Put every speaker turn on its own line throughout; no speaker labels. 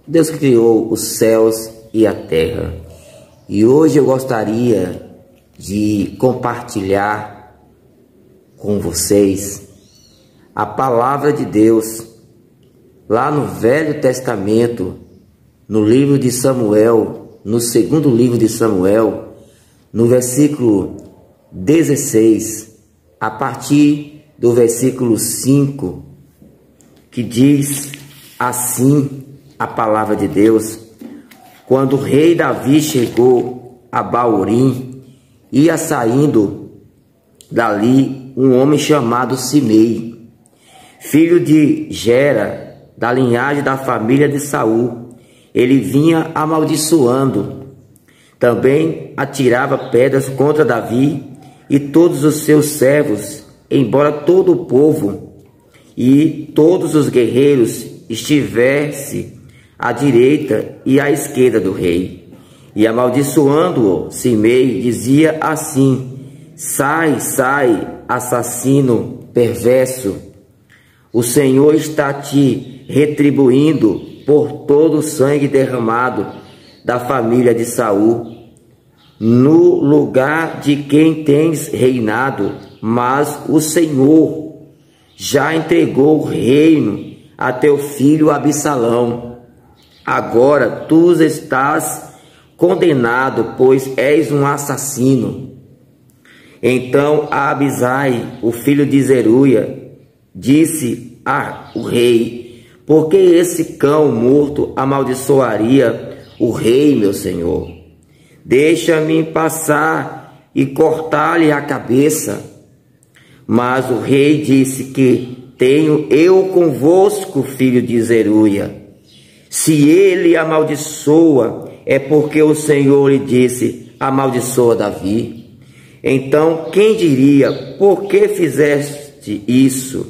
Deus que criou os céus e a terra. E hoje eu gostaria de compartilhar com vocês a palavra de Deus lá no Velho Testamento, no livro de Samuel, no segundo livro de Samuel, no versículo 16, a partir do versículo 5, que diz assim a palavra de Deus: quando o rei Davi chegou a Baorim, ia saindo dali um homem chamado Simei, filho de Gera, da linhagem da família de Saul. Ele vinha amaldiçoando. Também atirava pedras contra Davi e todos os seus servos, embora todo o povo e todos os guerreiros estivesse à direita e à esquerda do rei. E amaldiçoando-o, Simei dizia assim: sai, sai, assassino perverso, o Senhor está te retribuindo por todo o sangue derramado da família de Saul, no lugar de quem tens reinado, mas o Senhor já entregou o reino a teu filho Absalão. Agora tu estás condenado, pois és um assassino. Então Abisai, o filho de Zeruia, disse ao rei: por que esse cão morto amaldiçoaria o rei, meu senhor? Deixa-me passar e cortar-lhe a cabeça. Mas o rei disse: que tenho eu convosco, filho de Zeruia? Se ele amaldiçoa, é porque o Senhor lhe disse: amaldiçoa Davi. Então quem diria: por que fizeste isso?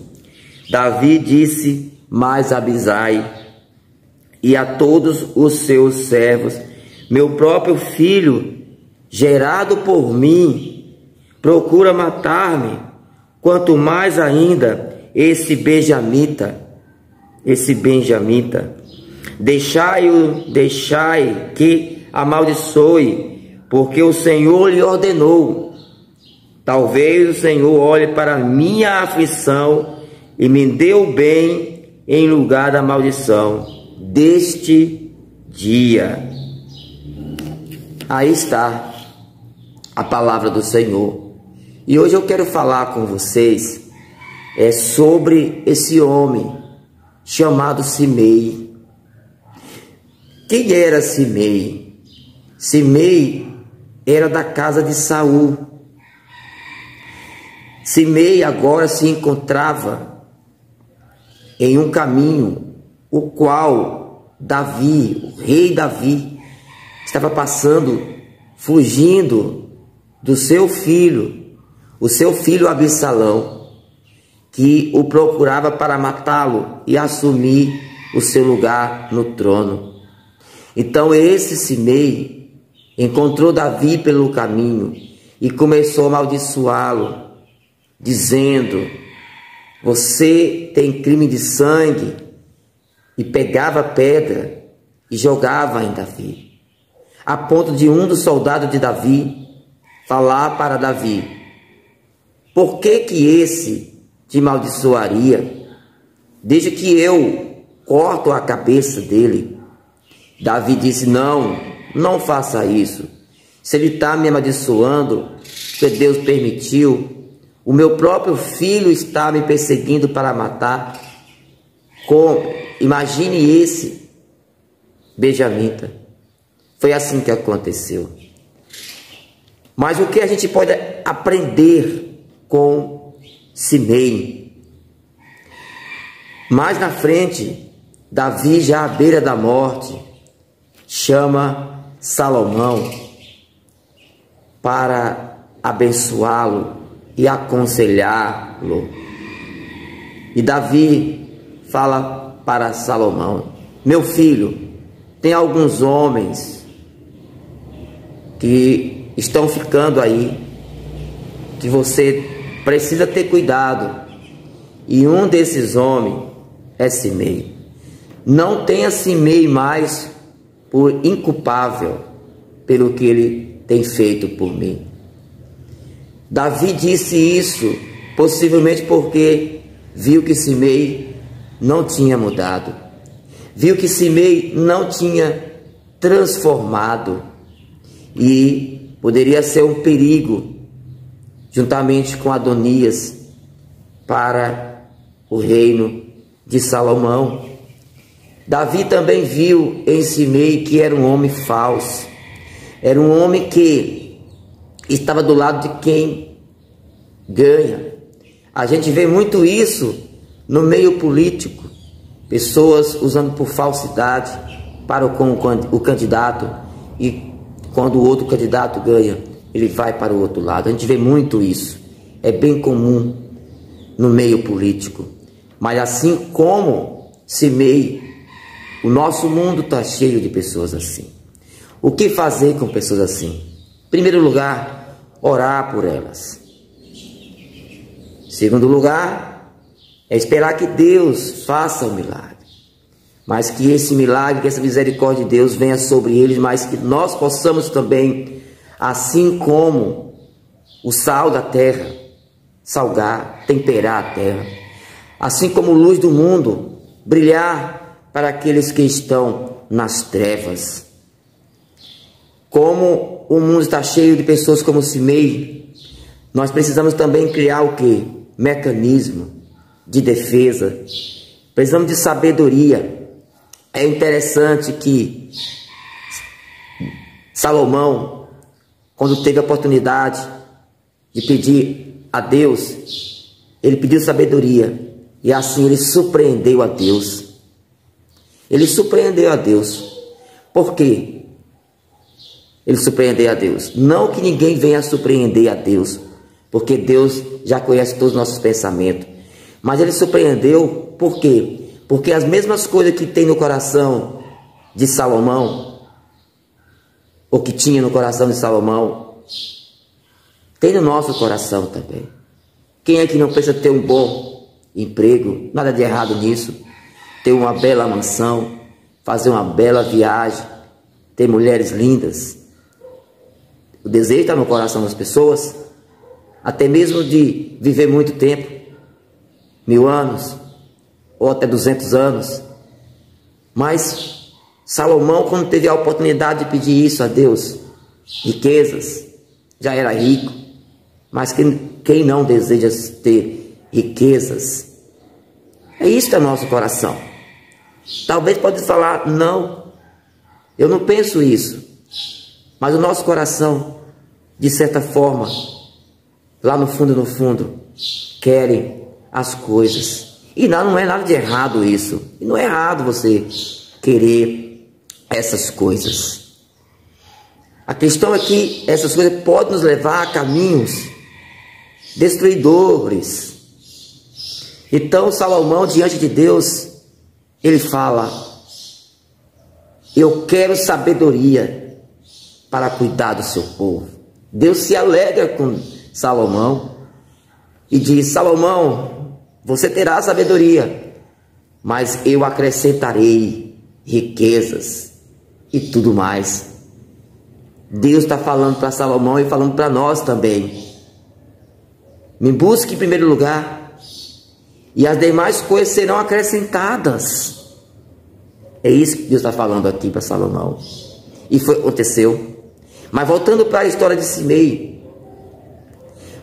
Davi disse mais a Abisai e a todos os seus servos: meu próprio filho, gerado por mim, procura matar-me, quanto mais ainda esse benjamita. Deixai que amaldiçoe, porque o Senhor lhe ordenou. Talvez o Senhor olhe para minha aflição e me dê o bem em lugar da maldição deste dia. Aí está a palavra do Senhor. E hoje eu quero falar com vocês sobre esse homem chamado Simei. Quem era Simei? Simei era da casa de Saul. Simei agora se encontrava em um caminho, o qual Davi, o rei Davi, estava passando, fugindo do seu filho, o seu filho Absalão, que o procurava para matá-lo e assumir o seu lugar no trono. Então esse Simei encontrou Davi pelo caminho e começou a amaldiçoá-lo, dizendo: você tem crime de sangue, e pegava pedra e jogava em Davi, a ponto de um dos soldados de Davi falar para Davi: por que esse te amaldiçoaria? Deixa que eu corto a cabeça dele. Davi disse: não faça isso. Se ele está me amaldiçoando, porque Deus permitiu, o meu próprio filho está me perseguindo para matar. Imagine esse benjamita. Foi assim que aconteceu. Mas o que a gente pode aprender com Simei? Mais na frente, Davi, já à beira da morte, chama Salomão para abençoá-lo e aconselhá-lo. E Davi fala para Salomão: meu filho, tem alguns homens que estão ficando aí, que você precisa ter cuidado. E um desses homens é Simei. não tenha Simei mais por inculpável pelo que ele tem feito por mim. Davi disse isso possivelmente porque viu que Simei não tinha mudado, viu que Simei não tinha transformado, e poderia ser um perigo, juntamente com Adonias, para o reino de Salomão. Davi também viu em Simei que era um homem falso, era um homem que estava do lado de quem ganha. A gente vê muito isso no meio político, pessoas usando por falsidade para o candidato, e quando o outro candidato ganha, ele vai para o outro lado. A gente vê muito isso, é bem comum no meio político. Mas assim como Simei, o nosso mundo está cheio de pessoas assim. O que fazer com pessoas assim? Em primeiro lugar, orar por elas. Em segundo lugar, é esperar que Deus faça o milagre. Mas que esse milagre, que essa misericórdia de Deus venha sobre eles, mas que nós possamos também, assim como o sal da terra, salgar, temperar a terra, assim como luz do mundo, brilhar para aqueles que estão nas trevas. Como o mundo está cheio de pessoas como Simei, nós precisamos também criar o quê? Mecanismo de defesa. Precisamos de sabedoria. É interessante que Salomão, quando teve a oportunidade de pedir a Deus, ele pediu sabedoria, e assim ele surpreendeu a Deus. Ele surpreendeu a Deus. Por quê? Ele surpreendeu a Deus. Não que ninguém venha surpreender a Deus, porque Deus já conhece todos os nossos pensamentos. Mas ele surpreendeu por quê? Porque as mesmas coisas que tem no coração de Salomão, ou que tinha no coração de Salomão, tem no nosso coração também. Quem é que não pensa ter um bom emprego? Nada de errado nisso. Ter uma bela mansão, fazer uma bela viagem, ter mulheres lindas. O desejo está no coração das pessoas, até mesmo de viver muito tempo, 1000 anos, ou até 200 anos. Mas Salomão, quando teve a oportunidade de pedir isso a Deus, riquezas, já era rico. Mas quem não deseja ter riquezas? É isso que é nosso coração. Talvez pode falar, não, eu não penso isso. Mas o nosso coração, de certa forma, lá no fundo, querem as coisas. E não é nada de errado isso. E não é errado você querer essas coisas. A questão é que essas coisas podem nos levar a caminhos destruidores. Então Salomão, diante de Deus, ele fala: eu quero sabedoria para cuidar do seu povo. Deus se alegra com Salomão e diz: Salomão, você terá sabedoria, mas eu acrescentarei riquezas e tudo mais. Deus está falando para Salomão e falando para nós também. Me busque em primeiro lugar, e as demais coisas serão acrescentadas. É isso que Deus está falando aqui para Salomão. E aconteceu. Mas voltando para a história de Simei,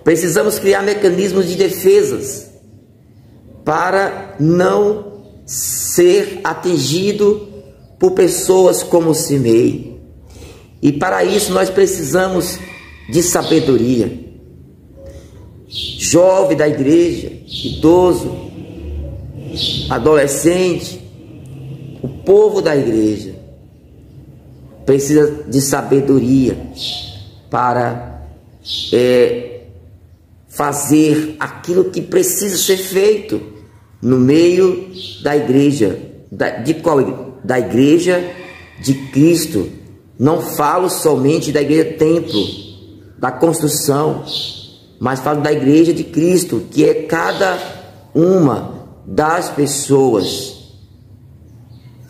precisamos criar mecanismos de defesas para não ser atingido por pessoas como Simei. E para isso nós precisamos de sabedoria. Jovem da igreja, idoso, adolescente, o povo da igreja precisa de sabedoria para fazer aquilo que precisa ser feito no meio da igreja. De qual? Da igreja de Cristo. Não falo somente da igreja templo, da construção, mas falo da igreja de Cristo, que é cada uma das pessoas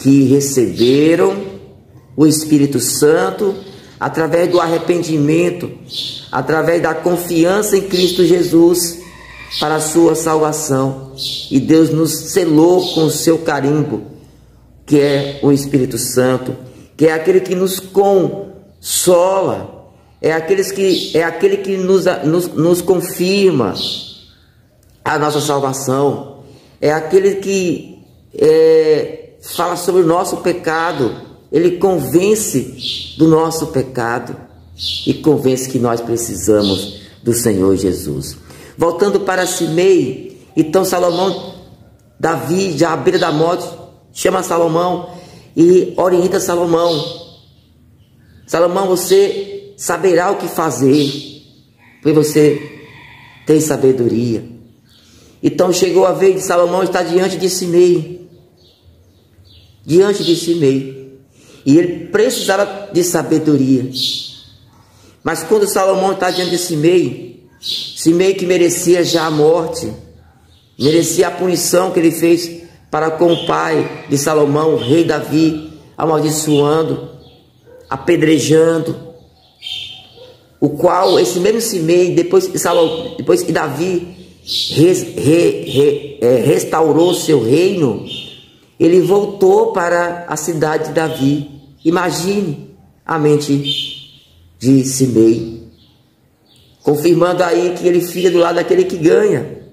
que receberam o Espírito Santo através do arrependimento, através da confiança em Cristo Jesus para a sua salvação. E Deus nos selou com o seu carimbo, que é o Espírito Santo, que é aquele que nos consola, é aquele que nos confirma a nossa salvação, é aquele que fala sobre o nosso pecado. Ele convence do nosso pecado e convence que nós precisamos do Senhor Jesus. Voltando para Simei, então Salomão, Davi, já à beira da morte, chama Salomão e orienta Salomão. Salomão, você saberá o que fazer, porque você tem sabedoria. Então chegou a vez de Salomão estar diante de Simei. Diante de Simei. E ele precisava de sabedoria. Mas quando Salomão está diante de Simei, Simei que merecia já a morte, merecia a punição que ele fez para com o pai de Salomão, o rei Davi, amaldiçoando, apedrejando, o qual esse mesmo Simei, depois que Davi restaurou seu reino, ele voltou para a cidade de Davi. Imagine a mente de Simei, confirmando aí que ele fica do lado daquele que ganha.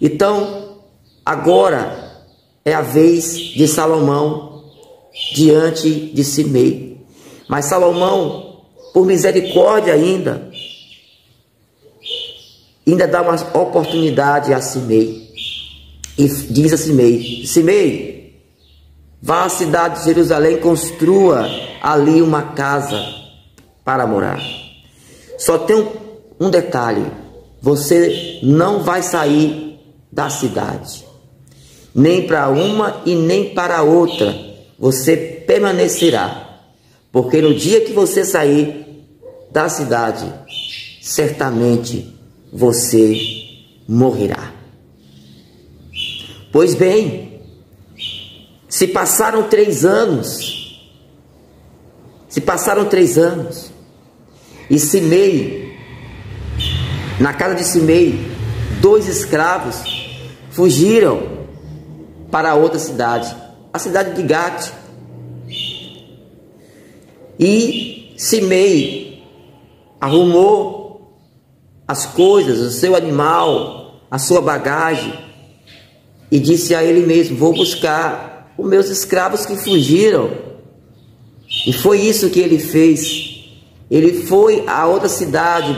Então, agora é a vez de Salomão diante de Simei. Mas Salomão, por misericórdia ainda dá uma oportunidade a Simei. E diz a Simei: Simei, vá à cidade de Jerusalém, construa ali uma casa para morar. Só tem um detalhe: você não vai sair da cidade, nem para uma e nem para outra. Você permanecerá, porque no dia que você sair da cidade, certamente você morrerá. Pois bem, se passaram 3 anos, e Simei, na casa de Simei, 2 escravos fugiram para outra cidade, a cidade de Gate. E Simei arrumou as coisas, o seu animal, a sua bagagem, e disse a ele mesmo: vou buscar os meus escravos que fugiram. E foi isso que ele fez. Ele foi a outra cidade,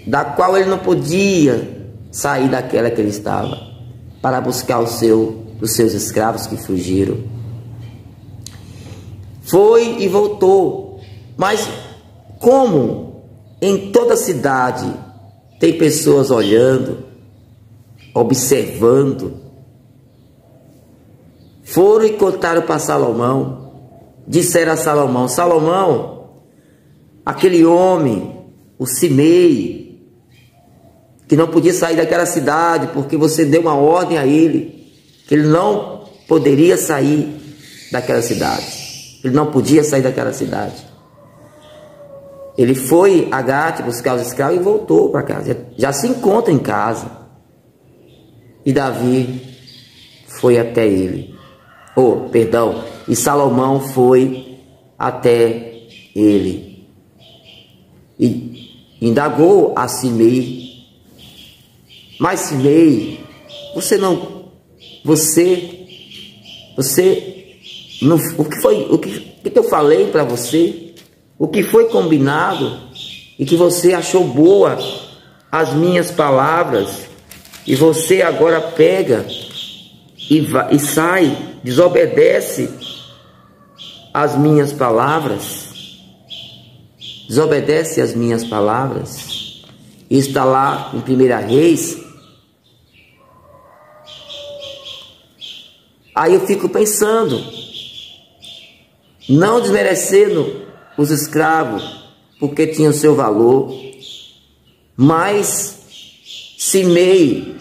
da qual ele não podia sair daquela que ele estava, para buscar os seus escravos que fugiram. Foi e voltou. Mas como em toda cidade tem pessoas olhando, observando, foram e contaram para Salomão. Disseram a Salomão: Salomão, aquele homem, o Simei, que não podia sair daquela cidade porque você deu uma ordem a ele, que ele não poderia sair daquela cidade. Ele não podia sair daquela cidade. Ele foi a Gate buscar os escravos e voltou para casa. Já se encontra em casa. E Davi foi até ele. E Salomão foi até ele. E indagou a Simei: mas Simei, você não, o que eu falei para você, o que foi combinado, e que você achou boa as minhas palavras, e você agora pega e sai, desobedece as minhas palavras, desobedece as minhas palavras. Isso está lá em 1 Reis. Aí eu fico pensando, não desmerecendo os escravos, porque tinham seu valor, mas Simei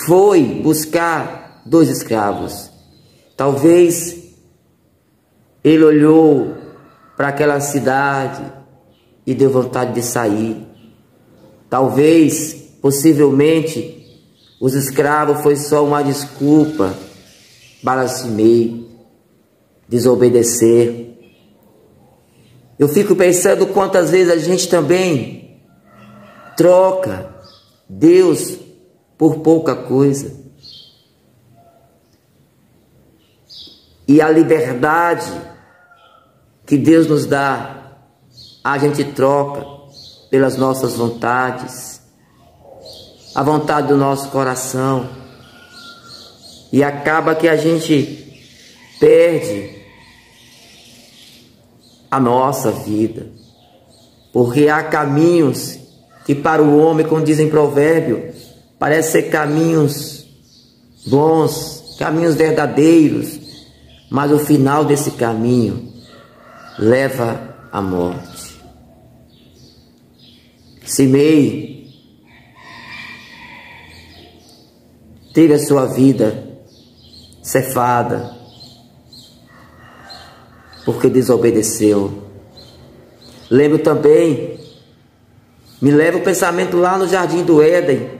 foi buscar 2 escravos. Talvez ele olhou para aquela cidade e deu vontade de sair. Talvez, possivelmente, os escravos foi só uma desculpa para Simei desobedecer. Eu fico pensando quantas vezes a gente também troca Deus por pouca coisa. E a liberdade que Deus nos dá, a gente troca pelas nossas vontades, a vontade do nosso coração. E acaba que a gente perde a nossa vida. Porque há caminhos que para o homem, como dizem provérbio, parecem ser caminhos bons, caminhos verdadeiros, mas o final desse caminho leva à morte. Simei teve a sua vida cefada porque desobedeceu. Lembro também, me leva o pensamento lá no Jardim do Éden,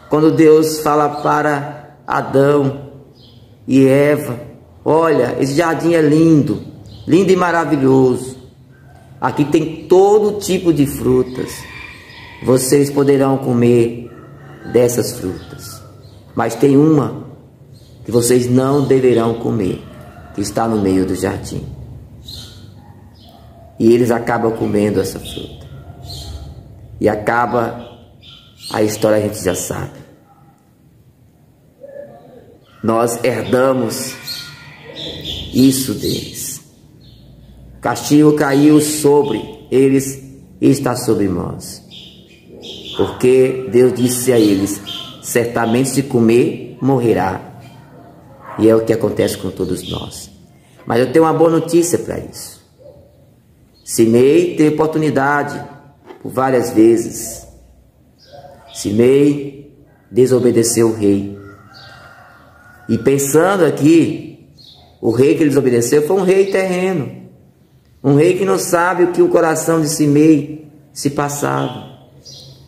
quando Deus fala para Adão e Eva: olha, esse jardim é lindo, lindo e maravilhoso. Aqui tem todo tipo de frutas. Vocês poderão comer dessas frutas. Mas tem uma que vocês não deverão comer, que está no meio do jardim. E eles acabam comendo essa fruta. E acaba a história, a gente já sabe. Nós herdamos isso deles. O castigo caiu sobre eles e está sobre nós. Porque Deus disse a eles: certamente se comer, morrerá. E é o que acontece com todos nós. Mas eu tenho uma boa notícia para isso. Simei teve oportunidade por várias vezes. Simei desobedeceu o rei. E pensando aqui, o rei que ele desobedeceu foi um rei terreno. Um rei que não sabe o que o coração de Simei se passava.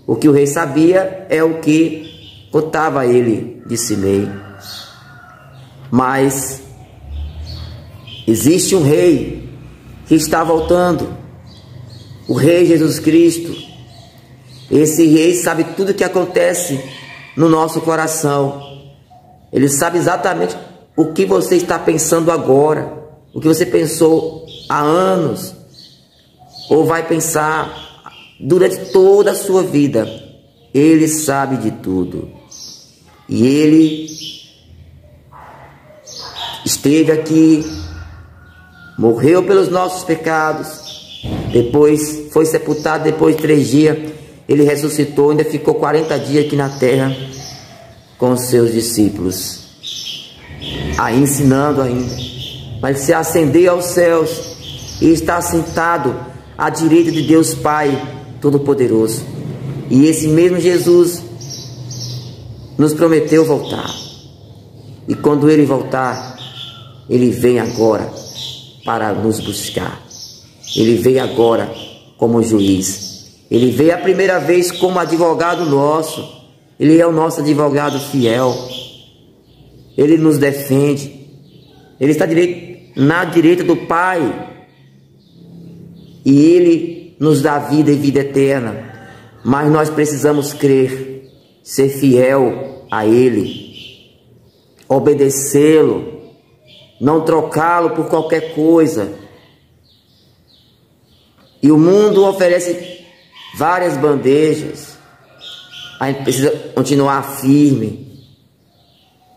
O que o rei sabia é o que contava ele de Simei. Mas existe um rei que está voltando. O rei Jesus Cristo. Esse rei sabe tudo o que acontece no nosso coração. Ele sabe exatamente o que você está pensando agora, o que você pensou há anos, ou vai pensar durante toda a sua vida. Ele sabe de tudo. E ele esteve aqui, morreu pelos nossos pecados, depois foi sepultado, depois de 3 dias ele ressuscitou, ainda ficou 40 dias aqui na terra com os seus discípulos, aí ensinando ainda. Mas se ascendeu aos céus e está sentado à direita de Deus Pai Todo-Poderoso. E esse mesmo Jesus nos prometeu voltar. E quando ele voltar, ele vem agora para nos buscar. Ele veio agora como juiz. Ele veio a primeira vez como advogado nosso. Ele é o nosso advogado fiel. Ele nos defende. Ele está na direita do Pai. E ele nos dá vida e vida eterna. Mas nós precisamos crer, ser fiel a ele, obedecê-lo, não trocá-lo por qualquer coisa. E o mundo oferece várias bandejas. A gente precisa continuar firme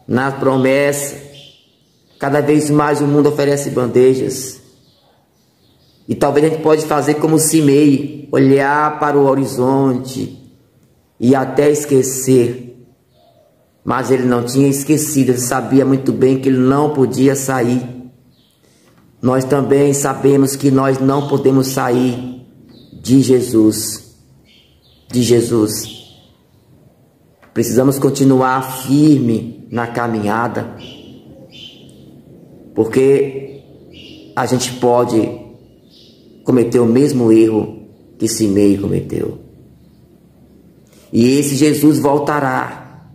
na promessa. Cada vez mais o mundo oferece bandejas. E talvez a gente pode fazer como Simei, olhar para o horizonte e até esquecer. Mas ele não tinha esquecido, ele sabia muito bem que ele não podia sair. Nós também sabemos que nós não podemos sair de Jesus. De Jesus. precisamos continuar firme na caminhada, porque a gente pode cometer o mesmo erro que Simei cometeu. E esse Jesus voltará,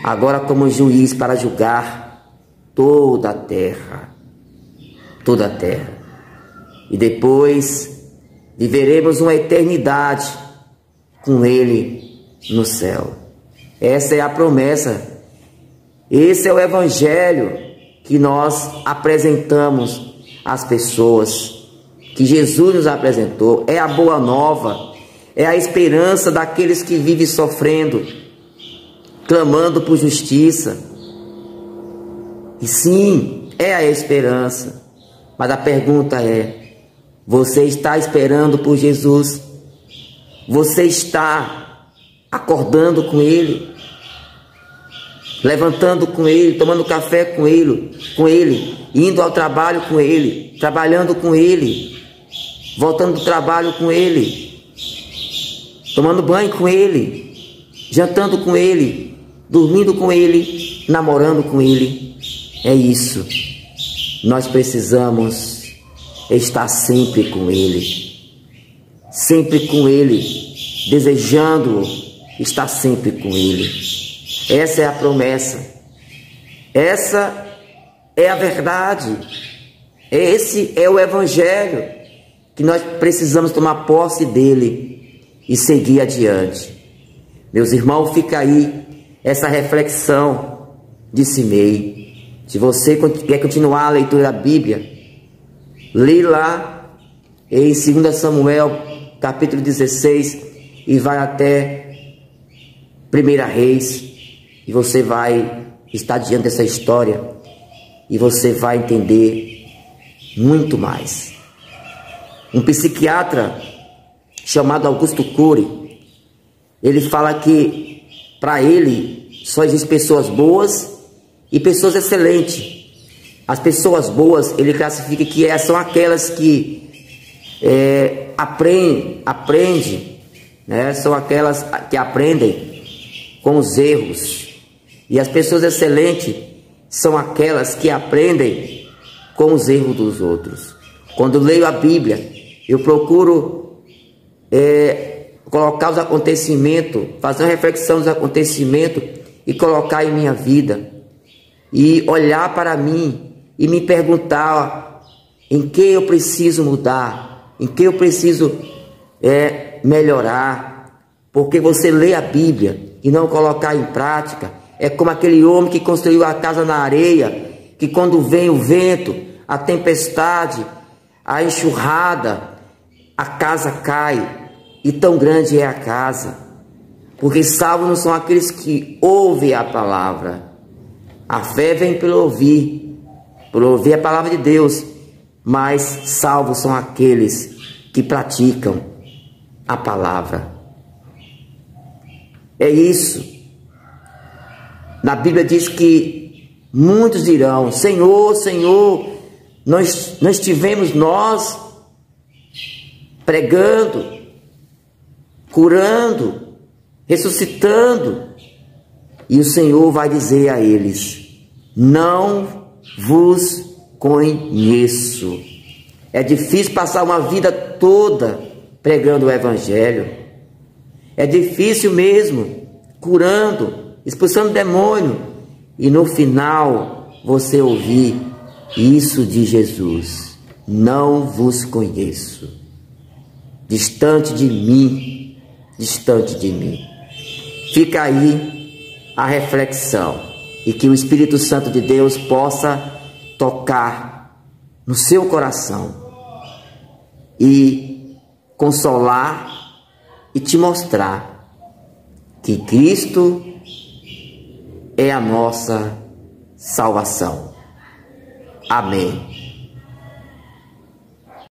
agora como juiz, para julgar toda a terra. Toda a terra. E depois viveremos uma eternidade com Ele no céu. Essa é a promessa. Esse é o Evangelho que nós apresentamos às pessoas, que Jesus nos apresentou. É a boa nova, é a esperança daqueles que vivem sofrendo, clamando por justiça. E sim, é a esperança. Mas a pergunta é: você está esperando por Jesus? Você está acordando com Ele? Levantando com Ele, tomando café com Ele, indo ao trabalho com Ele, trabalhando com Ele, voltando do trabalho com Ele, tomando banho com Ele, jantando com Ele, dormindo com Ele, namorando com Ele? É isso. Nós precisamos estar sempre com Ele, desejando estar sempre com Ele. Essa é a promessa, essa é a verdade, esse é o Evangelho, que nós precisamos tomar posse dele e seguir adiante. Meus irmãos, fica aí essa reflexão de Simei. Se você quer continuar a leitura da Bíblia, lê lá em 2 Samuel, capítulo 16, e vai até 1 Reis, e você vai estar diante dessa história, e você vai entender muito mais. Um psiquiatra chamado Augusto Cury, ele fala que para ele só existem pessoas boas e pessoas excelentes. As pessoas boas, ele classifica que são aquelas que aprendem, né? São aquelas que aprendem com os erros. E as pessoas excelentes são aquelas que aprendem com os erros dos outros. Quando leio a Bíblia, eu procuro colocar os acontecimentos, fazer uma reflexão dos acontecimentos e colocar em minha vida. E olhar para mim e me perguntar em que eu preciso mudar, em que eu preciso melhorar. Porque você lê a Bíblia e não colocar em prática, é como aquele homem que construiu a casa na areia, que quando vem o vento, a tempestade, a enxurrada, a casa cai, e tão grande é a casa. Porque salvos não são aqueles que ouvem a palavra. A fé vem pelo ouvir a palavra de Deus, mas salvos são aqueles que praticam a palavra. É isso. Na Bíblia diz que muitos dirão: Senhor, Senhor, nós estivemos nós pregando, curando, ressuscitando. E o Senhor vai dizer a eles: não vos conheço. É difícil passar uma vida toda pregando o Evangelho. É difícil mesmo, curando, expulsando demônio. E no final você ouvir isso de Jesus: não vos conheço. Distante de mim, distante de mim. Fica aí a reflexão, e que o Espírito Santo de Deus possa tocar no seu coração e consolar e te mostrar que Cristo é a nossa salvação. Amém.